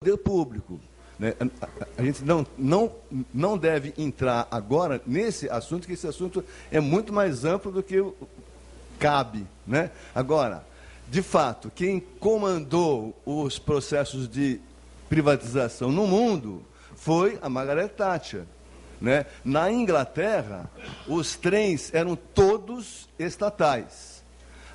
poder público. Né? A gente não deve entrar agora nesse assunto, que esse assunto é muito mais amplo do que cabe. Né? Agora, de fato, quem comandou os processos de privatização no mundo foi a Margaret Thatcher. Né? Na Inglaterra, os trens eram todos estatais.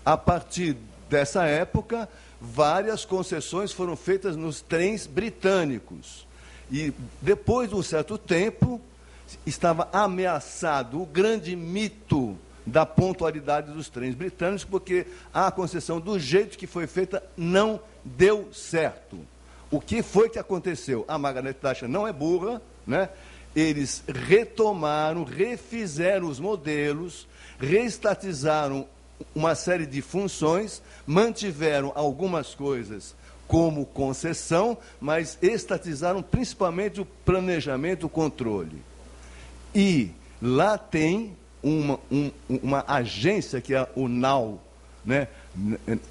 A partir dessa época, várias concessões foram feitas nos trens britânicos. E, depois de um certo tempo, estava ameaçado o grande mito da pontualidade dos trens britânicos, porque a concessão, do jeito que foi feita, não deu certo. O que foi que aconteceu? A Margaret Thatcher não é burra, né? Eles retomaram, refizeram os modelos, reestatizaram uma série de funções, mantiveram algumas coisas como concessão, mas estatizaram principalmente o planejamento, o controle. E lá tem uma agência, que é o NAO, né?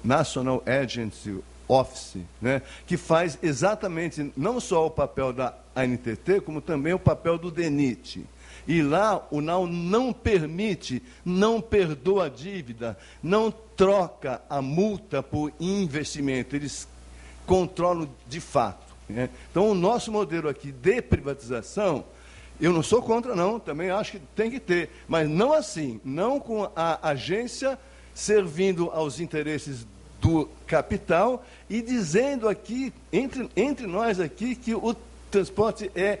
National Agency Office, né? Que faz exatamente não só o papel da ANTT, como também o papel do DENIT. E lá o NAO não permite, não perdoa a dívida, não troca a multa por investimento, eles controlam de fato. Né? Então, o nosso modelo aqui de privatização, eu não sou contra, não, também acho que tem que ter, mas não assim, não com a agência servindo aos interesses do capital e dizendo aqui, entre nós aqui, que o transporte é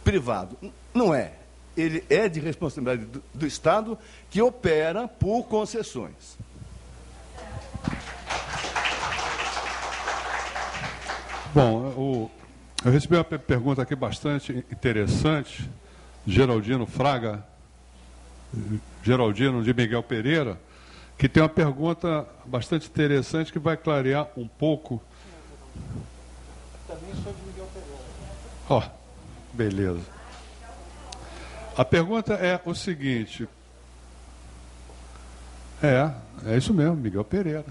privado. Não é. Ele é de responsabilidade do Estado, que opera por concessões. Bom, eu recebi uma pergunta aqui bastante interessante, Geraldino Fraga, Geraldino de Miguel Pereira, que tem uma pergunta bastante interessante que vai clarear um pouco. Também sou de Miguel Pereira. Ó, beleza. A pergunta é o seguinte. É isso mesmo, Miguel Pereira.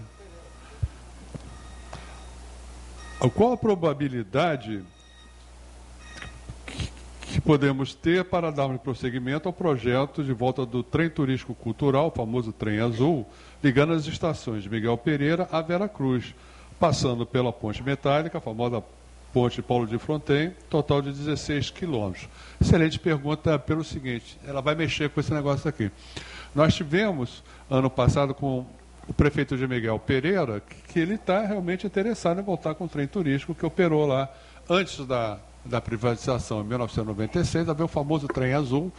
Qual a probabilidade que podemos ter para darmos prosseguimento ao projeto de volta do trem turístico cultural, o famoso Trem Azul, ligando as estações de Miguel Pereira a Vera Cruz, passando pela Ponte Metálica, a famosa Ponte Paulo de Fronten, total de 16 quilômetros. Excelente pergunta pelo seguinte, ela vai mexer com esse negócio aqui. Nós tivemos, ano passado, com o prefeito de Miguel Pereira, que ele está realmente interessado em voltar com o trem turístico que operou lá antes da privatização, em 1996, havia o famoso Trem Azul,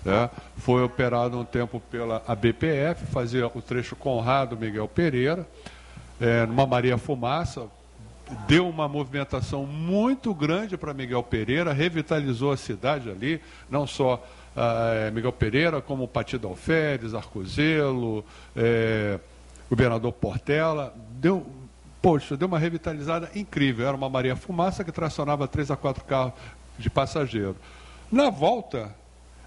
né? Foi operado um tempo pela ABPF, fazia o trecho Conrado Miguel Pereira, numa Maria Fumaça, deu uma movimentação muito grande para Miguel Pereira, revitalizou a cidade ali, não só Miguel Pereira, como Patido Alferes, Arcozelo, Governador Portela, deu uma revitalizada incrível. Era uma Maria Fumaça que tracionava 3 a 4 carros de passageiro. Na volta,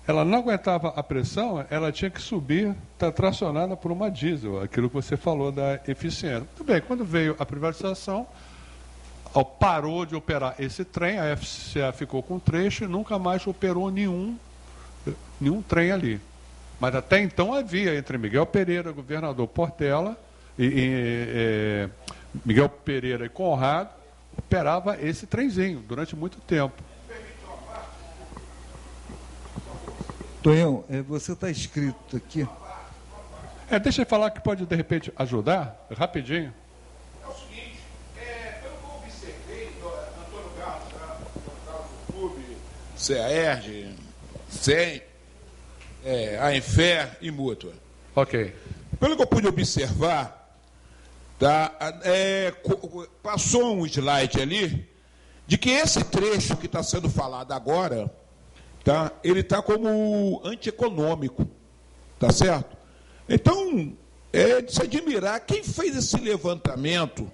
ela não aguentava a pressão, ela tinha que subir, tracionada por uma diesel, aquilo que você falou da eficiência. Muito bem, quando veio a privatização, parou de operar esse trem, a FCA ficou com trecho e nunca mais operou nenhum trem ali. Mas até então havia, entre Miguel Pereira, Governador Portela, Miguel Pereira e Conrado, operava esse trenzinho durante muito tempo. Tonhão, você está escrito aqui. Deixa eu falar que pode, de repente, ajudar, rapidinho. É o seguinte, pelo que eu observei, Antônio Carlos do Clube, CAERJ, CEM, a Enfer e Mútua. Ok. Pelo que eu pude observar, passou um slide ali de que esse trecho que está sendo falado agora, ele está como antieconômico, tá certo? Então, é de se admirar quem fez esse levantamento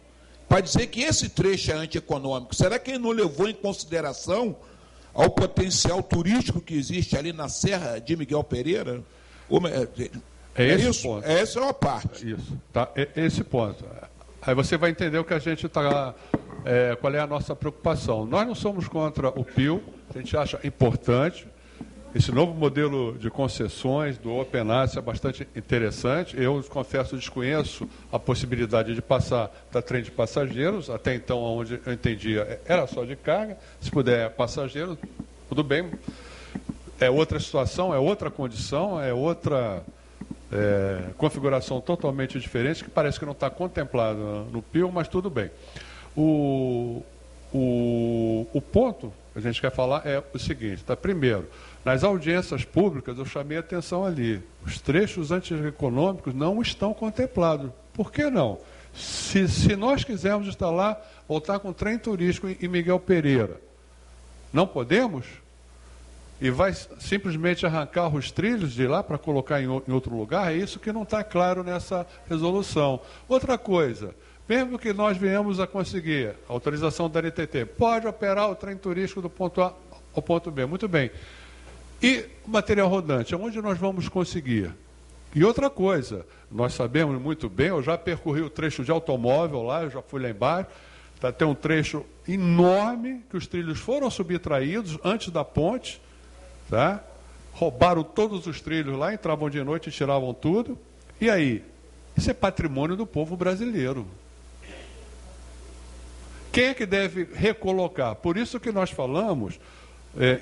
para dizer que esse trecho é antieconômico. Será que ele não levou em consideração ao potencial turístico que existe ali na Serra de Miguel Pereira? Esse ponto. Essa é uma parte. Isso, tá? Esse ponto. Aí você vai entender o que a gente está qual é a nossa preocupação. Nós não somos contra o PIL, a gente acha importante. Esse novo modelo de concessões do Open Access é bastante interessante. Eu, confesso, desconheço a possibilidade de passar da trem de passageiros. Até então, onde eu entendia, era só de carga. Se puder passageiro, tudo bem. É outra situação, é outra condição, é outra configuração totalmente diferente, que parece que não está contemplada no PIL, mas tudo bem. O ponto que a gente quer falar é o seguinte, tá? Primeiro, nas audiências públicas, eu chamei a atenção ali, os trechos antieconômicos não estão contemplados. Por que não? Se nós quisermos instalar, voltar com trem turístico em Miguel Pereira, não podemos? E vai simplesmente arrancar os trilhos de lá para colocar em outro lugar? É isso que não está claro nessa resolução. Outra coisa, mesmo que nós venhamos a conseguir a autorização da NTT, pode operar o trem turístico do ponto A ao ponto B. Muito bem. E o material rodante, onde nós vamos conseguir? E outra coisa, nós sabemos muito bem, eu já percorri o trecho de automóvel lá, eu já fui lá embaixo, tem um trecho enorme que os trilhos foram subtraídos antes da ponte, tá? Roubaram todos os trilhos lá, entravam de noite e tiravam tudo. E aí? Isso é patrimônio do povo brasileiro. Quem é que deve recolocar? Por isso que nós falamos,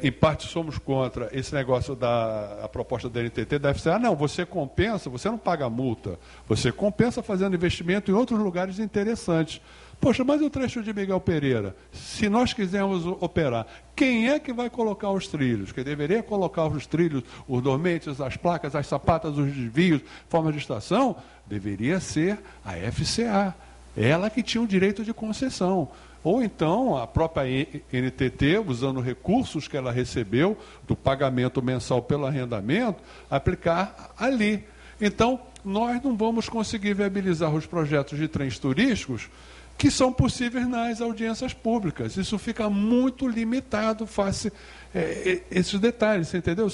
em parte somos contra esse negócio da proposta da NTT, deve ser, não, você compensa, você não paga multa, você compensa fazendo investimento em outros lugares interessantes. Poxa, mas o trecho de Miguel Pereira, se nós quisermos operar, quem é que vai colocar os trilhos? Quem deveria colocar os trilhos, os dormentes, as placas, as sapatas, os desvios, forma de estação, deveria ser a FCA. Ela que tinha o direito de concessão. Ou então a própria NTT, usando recursos que ela recebeu do pagamento mensal pelo arrendamento, aplicar ali. Então, nós não vamos conseguir viabilizar os projetos de trens turísticos que são possíveis nas audiências públicas. Isso fica muito limitado face esses detalhes, você entendeu?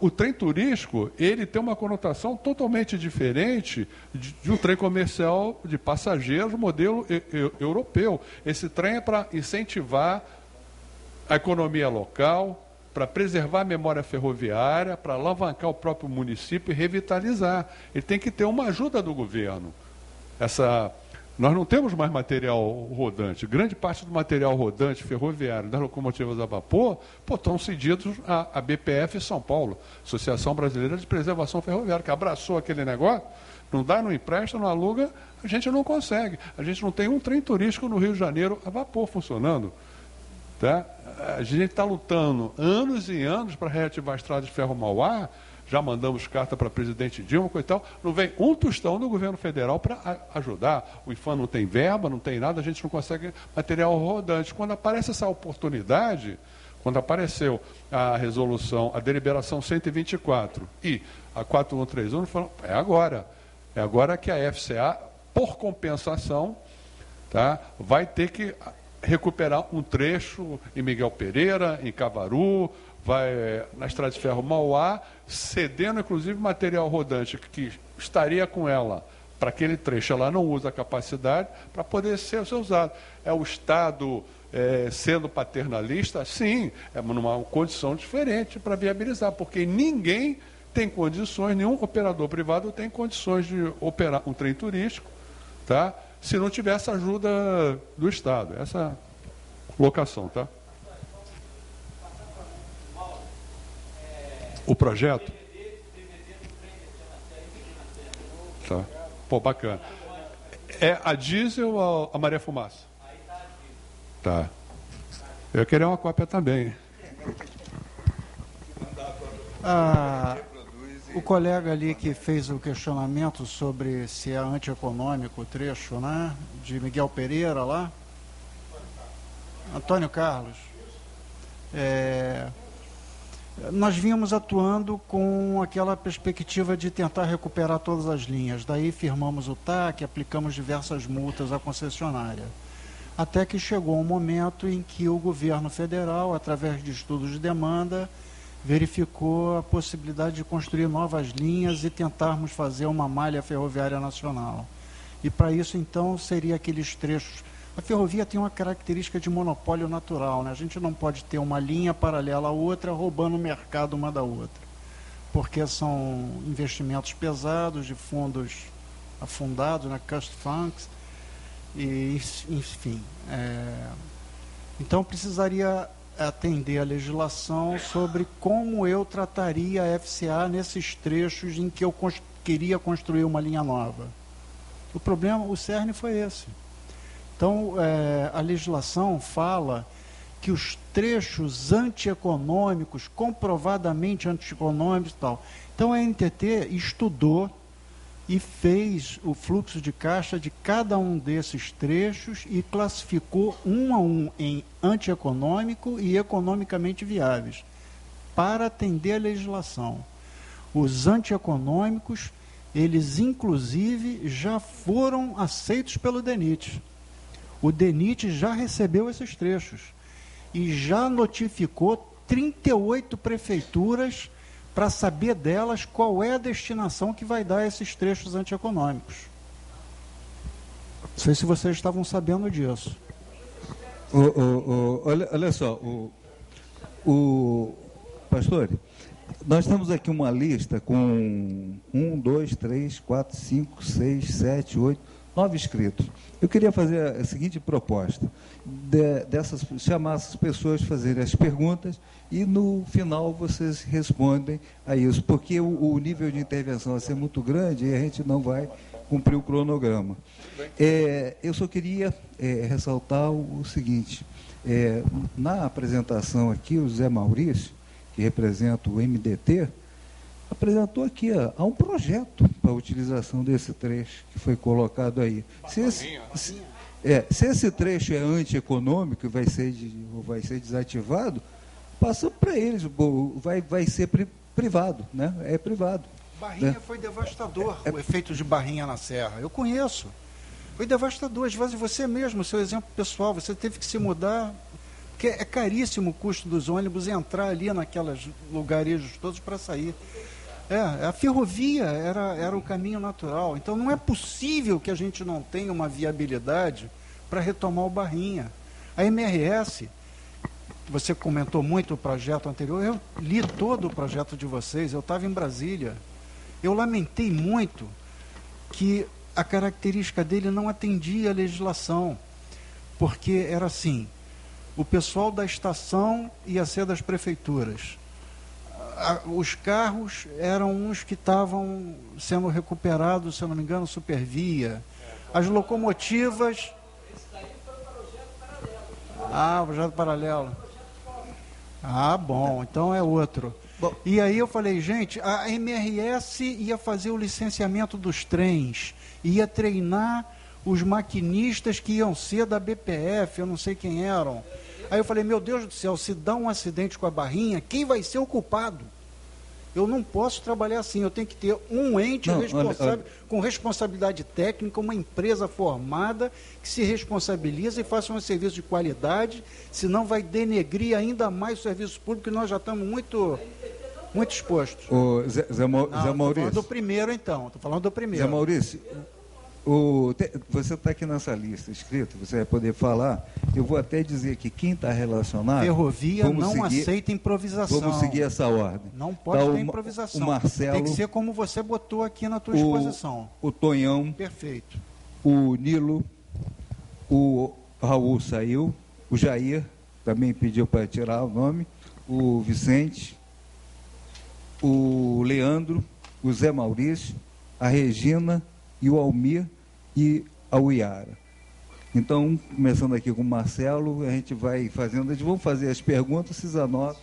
O trem turístico, ele tem uma conotação totalmente diferente de um trem comercial de passageiros modelo europeu. Esse trem é para incentivar a economia local, para preservar a memória ferroviária, para alavancar o próprio município e revitalizar. Ele tem que ter uma ajuda do governo. Nós não temos mais material rodante. Grande parte do material rodante ferroviário das locomotivas a vapor estão cedidos à BPF São Paulo, Associação Brasileira de Preservação Ferroviária, que abraçou aquele negócio, não dá, não empresta, não aluga, a gente não consegue. A gente não tem um trem turístico no Rio de Janeiro a vapor funcionando. Tá? A gente está lutando anos e anos para reativar a estrada de ferro-Mauá. Já mandamos carta para o presidente Dilma, coitado, não vem um tostão do governo federal para ajudar. O IFAM não tem verba, não tem nada, a gente não consegue material rodante. Quando aparece essa oportunidade, quando apareceu a resolução, a deliberação 124 e a 4131, falamos, é agora. É agora que a FCA, por compensação, tá, vai ter que recuperar um trecho em Miguel Pereira, em Cavaru, vai na estrada de ferro Mauá, cedendo inclusive material rodante que estaria com ela para aquele trecho. Ela não usa a capacidade para poder ser usado. É o Estado sendo paternalista? Sim, é numa condição diferente para viabilizar, porque ninguém tem condições, nenhum operador privado tem condições de operar um trem turístico, tá? Se não tiver essa ajuda do Estado, essa locação, tá? O projeto? Tá. Pô, bacana. É a diesel ou a Maria Fumaça? Tá. Eu queria uma cópia também. O colega ali que fez o questionamento sobre se é antieconômico o trecho, né, de Miguel Pereira lá, Antônio Carlos, nós vínhamos atuando com aquela perspectiva de tentar recuperar todas as linhas. Daí firmamos o TAC, aplicamos diversas multas à concessionária. Até que chegou um momento em que o governo federal, através de estudos de demanda, verificou a possibilidade de construir novas linhas e tentarmos fazer uma malha ferroviária nacional. E para isso, então, seria aqueles trechos. A ferrovia tem uma característica de monopólio natural, né? A gente não pode ter uma linha paralela à outra, roubando o mercado uma da outra, porque são investimentos pesados de fundos afundados, né? Trust funds, e, enfim. Então, precisaria atender a legislação sobre como eu trataria a FCA nesses trechos em que eu queria construir uma linha nova. O problema, o cerne foi esse. Então, a legislação fala que os trechos antieconômicos, comprovadamente antieconômicos e tal. Então, a NTT estudou e fez o fluxo de caixa de cada um desses trechos e classificou um a um em antieconômico e economicamente viáveis, para atender a legislação. Os antieconômicos, eles inclusive já foram aceitos pelo DENIT. O DENIT já recebeu esses trechos e já notificou 38 prefeituras para saber delas qual é a destinação que vai dar a esses trechos antieconômicos. Não sei se vocês estavam sabendo disso. Olha só, pastor, nós temos aqui uma lista com 1, 2, 3, 4, 5, 6, 7, 8, 9 inscritos. Eu queria fazer a seguinte proposta, chamar essas pessoas a fazerem as perguntas e no final vocês respondem a isso, porque o nível de intervenção vai ser muito grande e a gente não vai cumprir o cronograma. Eu só queria ressaltar o seguinte, na apresentação aqui, o Zé Maurício, que representa o MDT, apresentou aqui, há um projeto para a utilização desse trecho que foi colocado aí. Se esse trecho é antieconômico e vai ser desativado, passa para eles, vai ser privado, né? É privado. Barrinha foi devastador, o efeito de Barrinha na Serra. Eu conheço. Foi devastador. Às vezes você mesmo, seu exemplo pessoal, você teve que se mudar, porque é caríssimo o custo dos ônibus entrar ali naqueles lugarejos todos para sair. A ferrovia era o caminho natural. Então não é possível que a gente não tenha uma viabilidade para retomar o Barrinha. A MRS, você comentou muito o projeto anterior, eu li todo o projeto de vocês, eu estava em Brasília. Eu lamentei muito que a característica dele não atendia a legislação, porque era assim, o pessoal da estação ia ser das prefeituras. Os carros eram uns que estavam sendo recuperados, se eu não me engano, Supervia. As locomotivas... o projeto paralelo. Bom, então é outro. E aí eu falei, gente, a MRS ia fazer o licenciamento dos trens, ia treinar os maquinistas que iam ser da BPF, eu não sei quem eram. Aí eu falei, meu Deus do céu, se dá um acidente com a Barrinha, quem vai ser o culpado? Eu não posso trabalhar assim, eu tenho que ter um ente responsável, com responsabilidade técnica, uma empresa formada que se responsabiliza e faça um serviço de qualidade, senão vai denegrir ainda mais o serviço público, que nós já estamos muito expostos. Zé Maurício. Estou falando do primeiro, então. Estou falando do primeiro. Zé Maurício, você está aqui nessa lista escrita, você vai poder falar. Eu vou até dizer que quem está relacionado... Ferrovia não aceita improvisação. Vamos seguir essa ordem. Não pode ter improvisação. O Marcelo, tem que ser como você botou aqui na tua exposição. O Tonhão. Perfeito. O Nilo. O Raul saiu. O Jair também pediu para tirar o nome. O Vicente. O Leandro. O Zé Maurício. A Regina e o Almir e a Uiara. Então, começando aqui com o Marcelo, a gente vai fazendo, a gente vamos fazer as perguntas, vocês anotam.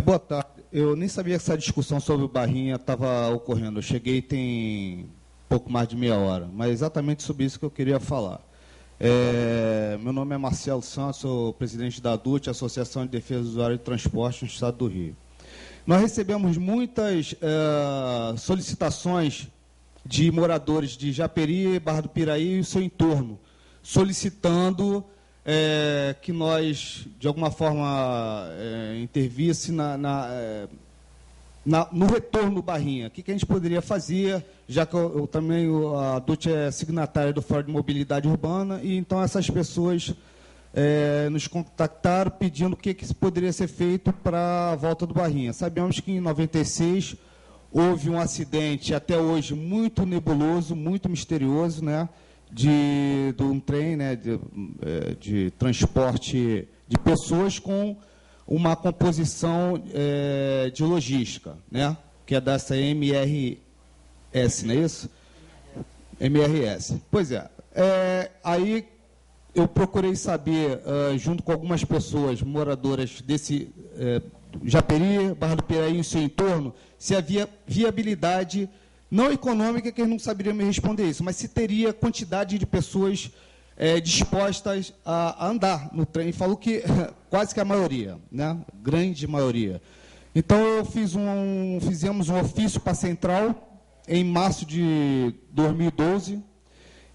Boa tarde. Eu nem sabia que essa discussão sobre o Barrinha estava ocorrendo. Eu cheguei tem pouco mais de meia hora, mas exatamente sobre isso que eu queria falar. Meu nome é Marcelo Santos, sou presidente da ADUT, Associação de Defesa do Usuário de Transporte no Estado do Rio. Nós recebemos muitas solicitações de moradores de Japeri, Barra do Piraí e seu entorno, solicitando que nós, de alguma forma, intervisse no retorno do Barrinha. O que a gente poderia fazer, já que eu também, a DUT é signatária do Fórum de Mobilidade Urbana, e então essas pessoas nos contactaram pedindo o que poderia ser feito para a volta do Barrinha. Sabemos que em 96 houve um acidente, até hoje, muito nebuloso, muito misterioso, né, de um trem, né, de transporte de pessoas com uma composição de logística, né, que é dessa MRS, não é isso? MRS. Pois é. Aí eu procurei saber, junto com algumas pessoas moradoras desse Japeri, Barra do Piraí e seu entorno, se havia viabilidade, não econômica, que eles não saberiam me responder isso, mas se teria quantidade de pessoas dispostas a andar no trem. Falou que quase que a maioria, né? Grande maioria. Então, fizemos um ofício para a Central em março de 2012,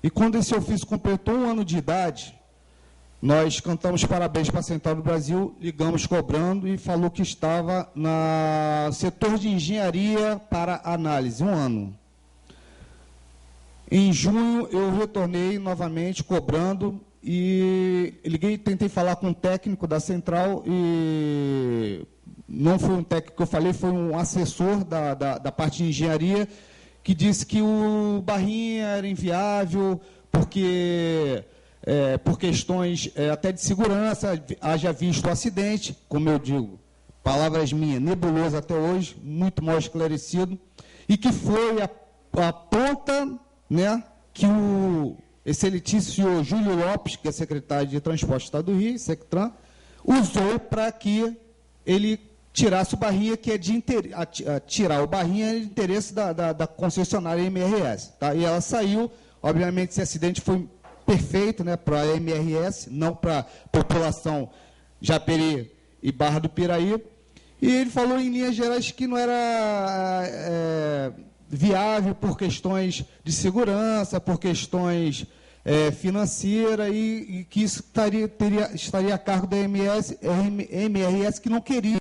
e quando esse ofício completou 1 ano de idade, nós cantamos parabéns para a Central do Brasil, ligamos cobrando e falou que estava no setor de engenharia para análise, 1 ano. Em junho, eu retornei novamente cobrando e liguei, tentei falar com um técnico da Central e não foi um técnico que eu falei, foi um assessor da parte de engenharia que disse que o Barrinha era inviável porque... por questões até de segurança, haja visto o acidente, como eu digo, palavras minhas, nebuloso até hoje, muito mal esclarecido, e que foi a ponta, né, que o excelentíssimo Júlio Lopes, que é secretário de Transporte do Estado do Rio, Sectran, usou para que ele tirasse o Barrinha, que é tirar o Barrinha é de interesse da concessionária MRS. Tá? E ela saiu, obviamente esse acidente foi perfeito, né, para a MRS, não para a população Japeri e Barra do Piraí. E ele falou, em linhas gerais, que não era viável por questões de segurança, por questões financeiras, e que isso estaria a cargo da MRS, que não queria